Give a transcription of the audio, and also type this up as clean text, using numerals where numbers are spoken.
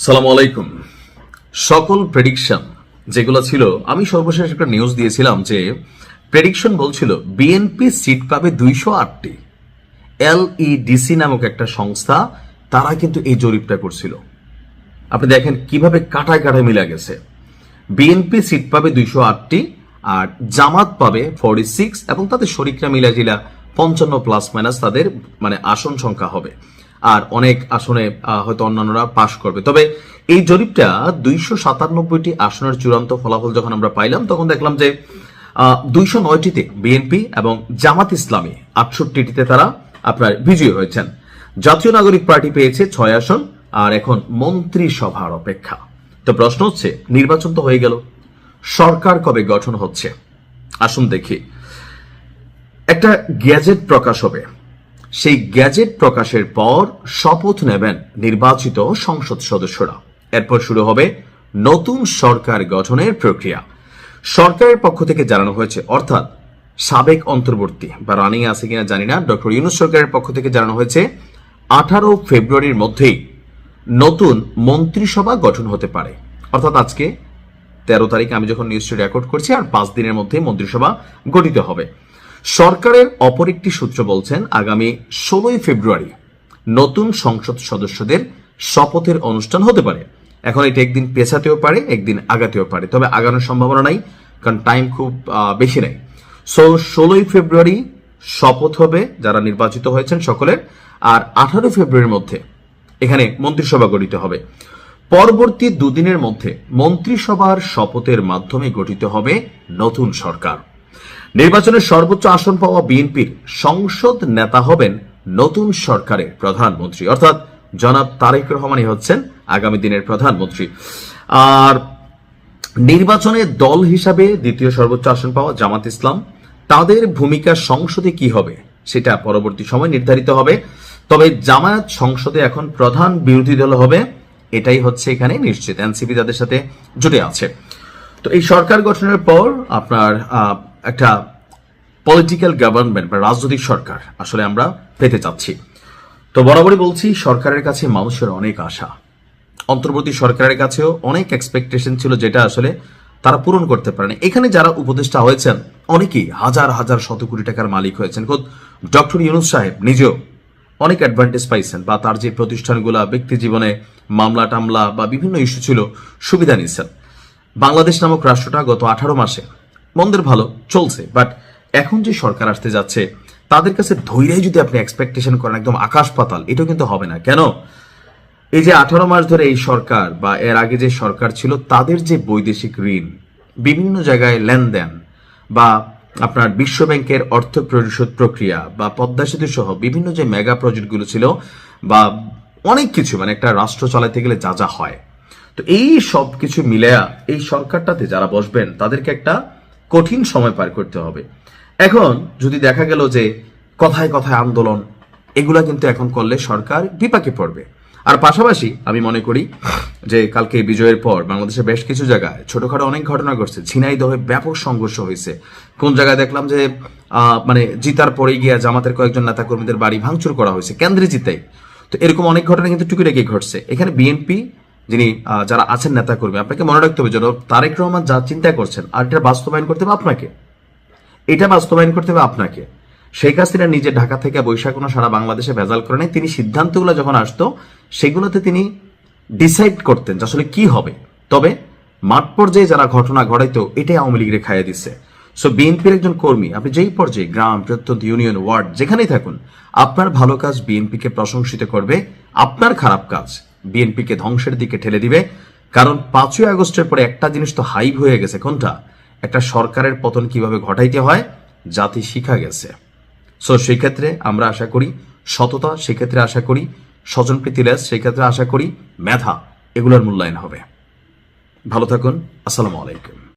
সালামু আলাইকুম। সকল প্রেডিকশন যেগুলো ছিল, আমি সর্বশেষ একটা নিউজ দিয়েছিলাম যে প্রেডিকশন বলছিল বিএনপি সিট পাবে 208টি। এলইডিসি নামক একটা সংস্থা, তারা কিন্তু এই জরিপটা করছিল। আপনি দেখেন কিভাবে কাটায় কাটায় মিলা গেছে। বিএনপি সিট পাবে 208টি, আর জামাত পাবে 46, এবং তাদের শরিকরা মিলাজিলা 55 প্লাস মাইনাস তাদের আসন সংখ্যা হবে। আর অনেক আসনে হয়তো অন্যান্যরা পাশ করবে। তবে এই জরিপটা 297টি আসনের চূড়ান্ত ফলাফল যখন আমরা পাইলাম, তখন দেখলাম যে 209টিতে বিএনপি এবং জামাত ইসলামী, 68টিতে তারা আপনার বিজয়ী হয়েছেন। জাতীয় নাগরিক পার্টি পেয়েছে 6 আসন, আর এখন মন্ত্রিসভার অপেক্ষা। তো প্রশ্ন হচ্ছে, নির্বাচন তো হয়ে গেল, সরকার কবে গঠন হচ্ছে? আসুন দেখি। একটা গ্যাজেট প্রকাশ হবে, সেই গ্যাজেট প্রকাশের পর শপথ নেবেন নির্বাচিত সংসদ সদস্যরা। এরপর শুরু হবে নতুন সরকার গঠনের প্রক্রিয়া। সরকারের পক্ষ থেকে জানানো হয়েছে, অর্থাৎ সাবেক অন্তর্বর্তী বা রানিং আছে কিনা জানি না, ডক্টর ইউনূস সরকারের পক্ষ থেকে জানানো হয়েছে 18 ফেব্রুয়ারির মধ্যেই নতুন মন্ত্রিসভা গঠন হতে পারে। অর্থাৎ আজকে 13 তারিখ আমি যখন নিউজটি রেকর্ড করছি, আর 5 দিনের মধ্যেই মন্ত্রিসভা গঠিত হবে। সরকারের অপর একটি সূত্র বলছেন, আগামী 16 ফেব্রুয়ারি নতুন সংসদ সদস্যদের শপথের অনুষ্ঠান হতে পারে। এখন এটা একদিন পেছাতেও পারে, একদিন আগাতেও পারে, তবে আগানোর সম্ভাবনা নাই, কারণ টাইম খুব বেশি নাই। সো 16 ফেব্রুয়ারি শপথ হবে যারা নির্বাচিত হয়েছেন সকলের, আর 18 ফেব্রুয়ারির মধ্যে এখানে মন্ত্রিসভা গঠিত হবে। পরবর্তী দুদিনের মধ্যে মন্ত্রিসভার শপথের মাধ্যমে গঠিত হবে নতুন সরকার। নির্বাচনের সর্বোচ্চ আসন পাওয়া বিএনপির সংসদ নেতা হবেন নতুন সরকারের প্রধানমন্ত্রী, অর্থাৎ জনাব তারেক রহমানই হচ্ছেন আগামী দিনের প্রধানমন্ত্রী। আর নির্বাচনে দল হিসাবে দ্বিতীয় সর্বোচ্চ আসন পাওয়া জামাত ইসলাম, তাদের ভূমিকা সংসদে কি হবে সেটা পরবর্তী সময় নির্ধারিত হবে। তবে জামায়াত সংসদে এখন প্রধান বিরোধী দল হবে, এটাই হচ্ছে এখানে নিশ্চিত। এনসিপি তাদের সাথে জুটে আছে। তো এই সরকার গঠনের পর আপনার একটা পলিটিক্যাল গভর্নমেন্ট বা রাজনৈতিক সরকার আসলে আমরা পেতে চাচ্ছি। তো বরাবরই বলছি, সরকারের কাছে মানুষের অনেক আশা, অন্তর্বর্তী সরকারের কাছেও অনেক এক্সপেকটেশন ছিল, যেটা আসলে তারা পূরণ করতে পারেনি। এখানে যারা উপদেষ্টা হয়েছেন অনেকেই হাজার হাজার শত কোটি টাকার মালিক হয়েছেন। খোদ ডক্টর ইউনূস সাহেব নিজেও অনেক অ্যাডভান্টেজ পাইছেন, বা তার যে প্রতিষ্ঠানগুলা ব্যক্তি জীবনে মামলা টামলা বা বিভিন্ন ইস্যু ছিল, সুবিধা নিচ্ছেন। বাংলাদেশ নামক রাষ্ট্রটা গত 18 মাসে মন্দের ভালো চলছে, বাট এখন যে সরকার আসতে যাচ্ছে তাদের কাছে ধৈর্যই যদি আপনি এক্সপেকটেশন করেন একদম আকাশ পাতাল, এটাও কিন্তু হবে না। কেন? এই যে 18 মাস ধরে এই সরকার বা এর আগে যে সরকার ছিল, তাদের যে বৈদেশিক ঋণ, বিভিন্ন জায়গায় লেনদেন, বা আপনার বিশ্ব ব্যাংকের অর্থ পরিশোধ প্রক্রিয়া, বা পদ্মা সেতু সহ বিভিন্ন যে মেগা প্রজেক্টগুলো ছিল, বা অনেক কিছু, একটা রাষ্ট্র চালাতে গেলে যা যা হয়, তো এই সব কিছু মিলেয়া এই সরকারটাতে যারা বসবেন তাদেরকে একটা কঠিন সময় পার করতে হবে। এখন যদি দেখা গেল যে কথায় কথায় আন্দোলন, এগুলা কিন্তু এখন করলে সরকার বিপাকে পড়বে। আর পাশাপাশি আমি মনে করি যে কালকে বিজয়ের পর বাংলাদেশে বেশ কিছু জায়গায় ছোটখাটো অনেক ঘটনা ঘটছে। ঝিনাইদহে ব্যাপক সংঘর্ষ হয়েছে। কোন জায়গায় দেখলাম যে জিতার পরে গিয়া জামাতের কয়েকজন নেতাকর্মীদের বাড়ি ভাঙচুর করা হয়েছে কেন্দ্রে জিতাই। তো এরকম অনেক ঘটনা কিন্তু টুকিটাকি ঘটছে। এখানে বিএনপি যিনি যারা আছেন নেতাকর্মী, আপনাকে মনে রাখতে হবে, যেন তারেক রহমান যা চিন্তা করছেন, আর এটা বাস্তবায়ন করতে হবে আপনাকে, এটা বাস্তবায়ন করতে হবে আপনাকে। শেখ হাসিনা নিজে ঢাকা থেকে বৈশাখ সারা বাংলাদেশে ভেজাল করে নেই। তিনি সিদ্ধান্তগুলো যখন আসতো সেগুলোতে তিনি ডিসাইড করতেন যে আসলে কি হবে। তবে মাঠ পর্যায়ে যারা ঘটনা ঘটাইতো, এটাই আওয়ামী লীগের খাইয়ে দিচ্ছে। সো বিএনপির একজন কর্মী, আপনি যেই পর্যায়ে গ্রাম, প্রত্যন্ত ইউনিয়ন, ওয়ার্ড যেখানেই থাকুন, আপনার ভালো কাজ বিএনপিকে প্রশংসিত করবে, আপনার খারাপ কাজ বিএনপিকে ধ্বংসের দিকে ঠেলে দিবে। কারণ 5ই আগস্টের পরে একটা জিনিস তো হাইপ হয়ে গেছে, কোনটা? একটা সরকারের পতন কিভাবে ঘটাইতে হয় জাতি শিখা গেছে। সো সেই ক্ষেত্রে আমরা আশা করি সততা, সেক্ষেত্রে আশা করি স্বজনপ্রীতি, সেই ক্ষেত্রে আশা করি মেধা, এগুলোর মূল্যায়ন হবে। ভালো থাকুন। আসসালামু আলাইকুম।